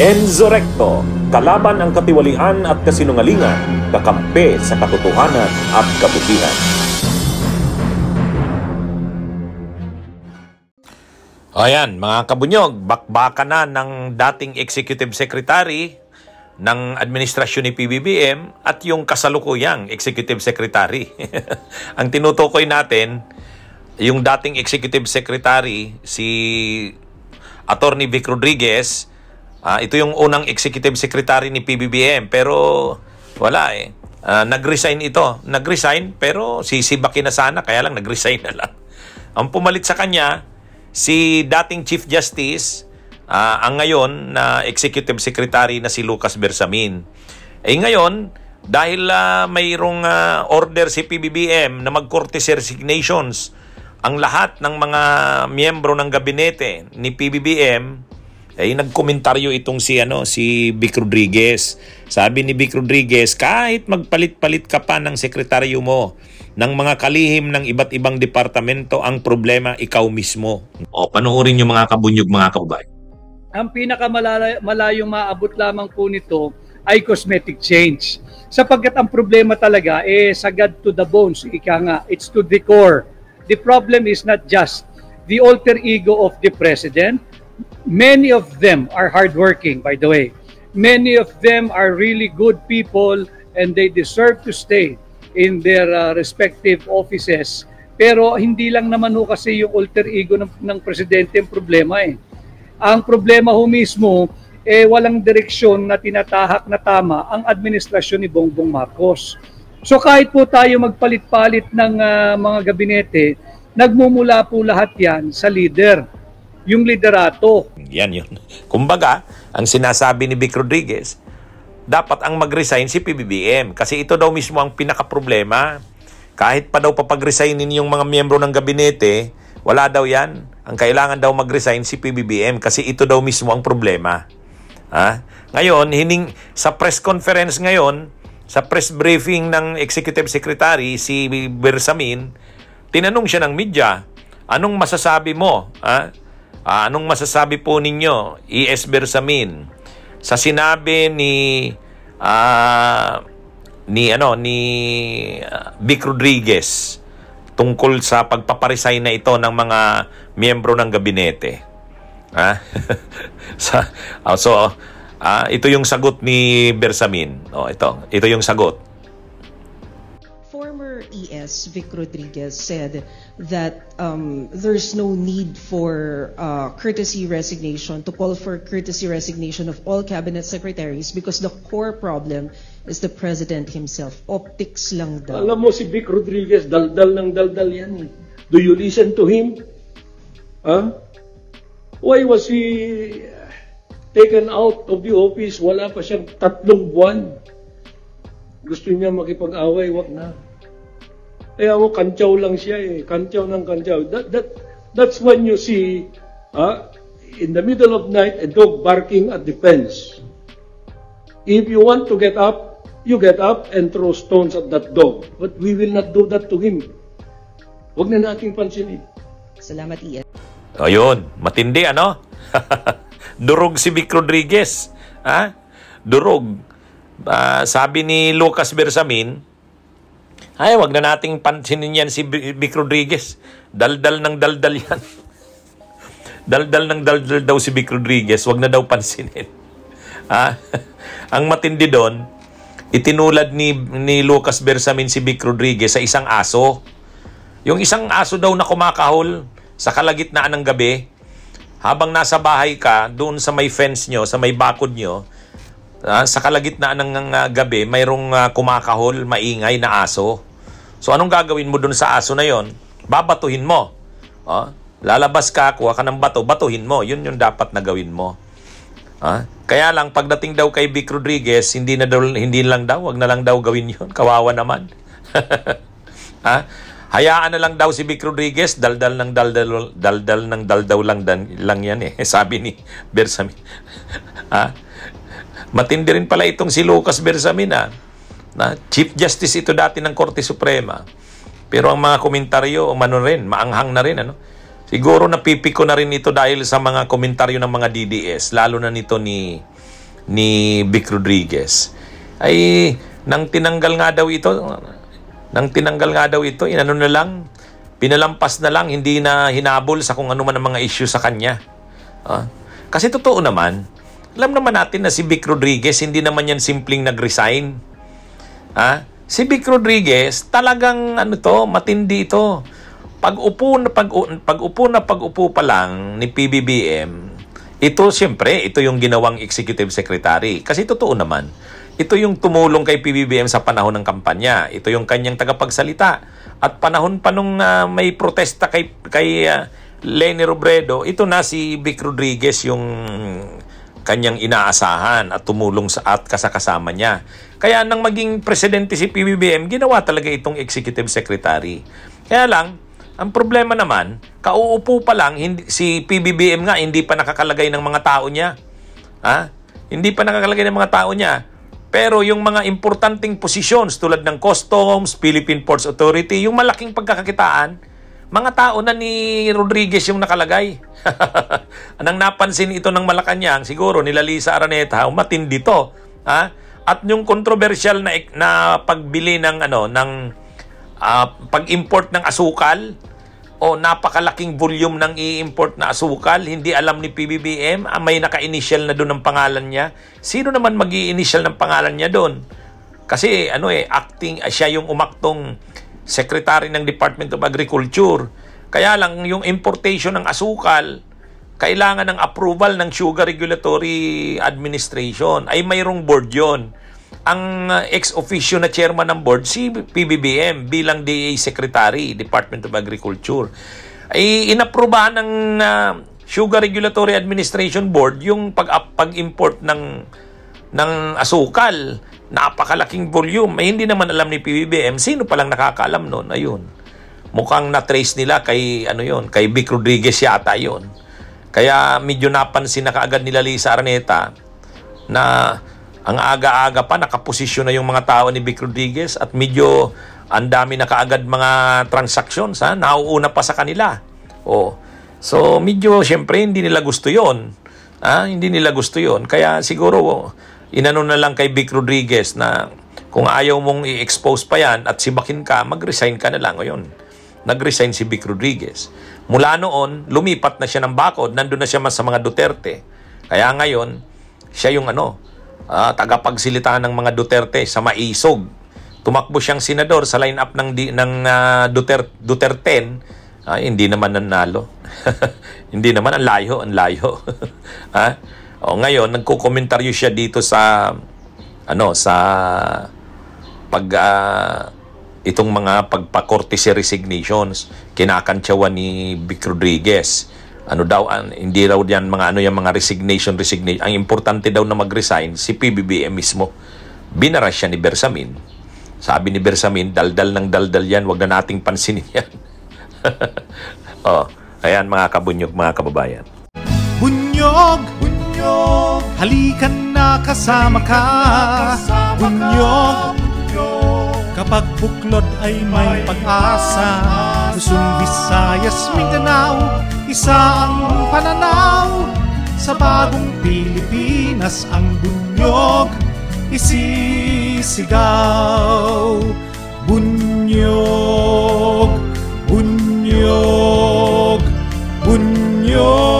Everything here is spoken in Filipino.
Enzo Recto, kalaban ang katiwalian at kasinungalingan, kakampi sa katotohanan at kabutihan. Ayan, mga kabunyog, bakbakan na ng dating Executive Secretary ng administrasyon ni PBBM at yung kasalukuyang Executive Secretary. Ang tinutukoy natin, yung dating Executive Secretary, si Attorney Vic Rodriguez. Ito yung unang Executive Secretary ni PBBM, pero wala eh. Nag-resign ito. Nag-resign, pero sisibakin na sana, kaya lang nag-resign na lang. Ang pumalit sa kanya, si dating Chief Justice, ang ngayon na Executive Secretary na si Lucas Bersamin. Ngayon, dahil mayroong order si PBBM na mag-courtesy resignations ang lahat ng mga miyembro ng gabinete ni PBBM, nagkomentaryo itong si Vic Rodriguez. Sabi ni Vic Rodriguez, kahit magpalit-palit ka pa ng sekretaryo mo, ng mga kalihim ng iba't ibang departamento, ang problema ikaw mismo. Panoorin niyo mga kabunyog, mga kababay. Ang pinakamalayong maabot lamang po nito ay cosmetic change. Sapagkat ang problema talaga sagad to the bones. Ika nga, it's to the core. The problem is not just the alter ego of the president. Many of them are hardworking, by the way. Many of them are really good people and they deserve to stay in their respective offices. Pero hindi lang naman ho kasi yung alter ego ng presidente ang problema eh. Ang problema ho mismo, walang direksyon na tinatahak na tama ang administrasyon ni Bongbong Marcos. So kahit po tayo magpalit-palit ng mga gabinete, nagmumula po lahat yan sa leader. Yung liderato. Yan yun. Kumbaga, ang sinasabi ni Vic Rodriguez, dapat ang mag-resign si PBBM. Kasi ito daw mismo ang pinaka-problema. Kahit pa daw papag-resignin yung mga miyembro ng gabinete, wala daw yan. Ang kailangan daw mag-resign si PBBM kasi ito daw mismo ang problema. Ngayon, sa press conference ngayon, sa press briefing ng Executive Secretary, si Bersamin, tinanong siya ng media, anong masasabi mo? Anong masasabi po ninyo, E.S. Bersamin, sa sinabi ni Vic Rodriguez tungkol sa pagpaparesign na ito ng mga miyembro ng gabinete? Ito yung sagot ni Bersamin. Ito yung sagot. Former ES Vic Rodriguez said that there's no need for courtesy resignation, to call for courtesy resignation of all cabinet secretaries because the core problem is the president himself. Optics lang daw. Alam mo si Vic Rodriguez, daldal ng daldal yan. Do you listen to him? Why was he taken out of the office? Wala pa siyang 3 buwan. Gusto niya makipag-away, wag na. Kaya mo, kantyaw lang siya eh. Kantyaw ng kantyaw. That's when you see, in the middle of night, a dog barking at the fence. If you want to get up, you get up and throw stones at that dog. But we will not do that to him. Wag na nating pansinin. Salamat, Ian. Ayun, matindi ano? Durog si Vic Rodriguez. Durog. Sabi ni Lucas Bersamin, wag na nating pansinin yan si Vic Rodriguez. Daldal ng daldal yan. Daldal ng daldal daw si Vic Rodriguez. Wag na daw pansinin. Ang matindi doon, itinulad ni Lucas Bersamin si Vic Rodriguez sa isang aso. Yung isang aso daw na kumakahol sa kalagitnaan ng gabi, habang nasa bahay ka, doon sa may fence nyo, sa may bakod nyo, sa kalagitnaan ng gabi, mayroong kumakahol, maingay na aso. So anong gagawin mo doon sa aso na yon? Babatuhin mo. Lalabas ka, kuha ka ng bato, batuhin mo. Yun yung dapat na gawin mo. Kaya lang, pagdating daw kay Vic Rodriguez, hindi lang daw, wag na lang daw gawin yun. Kawawa naman. Hayaan na lang daw si Vic Rodriguez, daldal ng daldaw lang yan eh. Sabi ni Bersamin. Matindi rin pala itong si Lucas Bersamin Chief Justice ito dati ng Korte Suprema. Pero ang mga komentaryo, maanghang na rin. Siguro napipiko na rin ito dahil sa mga komentaryo ng mga DDS, lalo na nito ni ni Vic Rodriguez, ay nang tinanggal nga daw ito, inano na lang, pinalampas na lang, hindi na hinabol sa kung ano man ang mga issue sa kanya. Kasi totoo naman, alam naman natin na si Vic Rodriguez, hindi naman yan simpleng nag-resign. Si Vic Rodriguez, talagang matindi ito. Pag-upo pa lang ni PBBM, ito siyempre, ito yung ginawang executive secretary. Kasi totoo naman, ito yung tumulong kay PBBM sa panahon ng kampanya. Ito yung kanyang tagapagsalita. At panahon pa nung may protesta kay Leni Robredo, ito na si Vic Rodriguez yung kanyang inaasahan at tumulong at kasama niya. Kaya nang maging presidente si PBBM, ginawa talaga itong executive secretary. Kaya lang, ang problema naman, kauupo pa lang, si PBBM nga hindi pa nakakalagay ng mga tao niya. Hindi pa nakakalagay ng mga tao niya. Pero yung mga importanteng positions tulad ng Customs, Philippine Ports Authority, yung malaking pagkakakitaan, mga tao na ni Rodriguez yung nakalagay. Anong napansin ito ng Malacanang, siguro nila Lisa Araneta, matindi to. At yung controversial na pagbili ng pag-import ng asukal, o napakalaking volume ng i-import na asukal, hindi alam ni PBBM, may naka-initial na doon ng pangalan niya. Sino naman mag-i-initial ng pangalan niya doon? Kasi siya yung umaktong secretary ng Department of Agriculture. Kaya lang yung importation ng asukal, kailangan ng approval ng Sugar Regulatory Administration. Ay mayroong board yon. Ang ex-officio na chairman ng board, si PBBM bilang DA Secretary, Department of Agriculture. Ay inaprubahan ng Sugar Regulatory Administration Board yung pag-import ng asukal. Napakalaking volume. Hindi naman alam ni PBBM. Sino palang nakakaalam nun? Ayun. Mukhang na-trace nila kay Vic Rodriguez yata yun. Kaya medyo napansin na kaagad nila Lisa Araneta na ang aga-aga pa nakaposisyon na yung mga tao ni Vic Rodriguez at medyo ang dami na kaagad mga transactions, nauuna pa sa kanila. So medyo syempre hindi nila gusto yon. Hindi nila gusto yon. Kaya siguro inano na lang kay Vic Rodriguez na kung ayaw mong i-expose pa yan at sibakin ka, mag-resign ka na lang. Ngayon, nag-resign si Vic Rodriguez. Mula noon, lumipat na siya ng bakod, nandun na siya sa mga Duterte. Kaya ngayon, siya yung tagapagsilita ng mga Duterte sa Maisog. Tumakbo siyang senador sa line-up ng Duterte. Hindi naman nanalo. Hindi naman, ang layo. Ngayon, nagko-komentaryo siya dito sa itong mga pagpa-courtesy resignations, kinakantsawan ni Vic Rodriguez. Hindi raw yan mga resignation. Ang importante daw na mag-resign, si PBBM mismo. Binara siya ni Bersamin. Sabi ni Bersamin, daldal ng daldal yan, wag na nating pansinin yan. Ayan mga kabunyog, mga kababayan. Bunyog, halikan na kasama ka. Bunyog, kapag buklod ay may pag-asa. Luzon, Visayas, Mindanao, isa ang pananaw. Sa bagong Pilipinas ang bunyog isisigaw. Bunyog, bunyog, bunyog.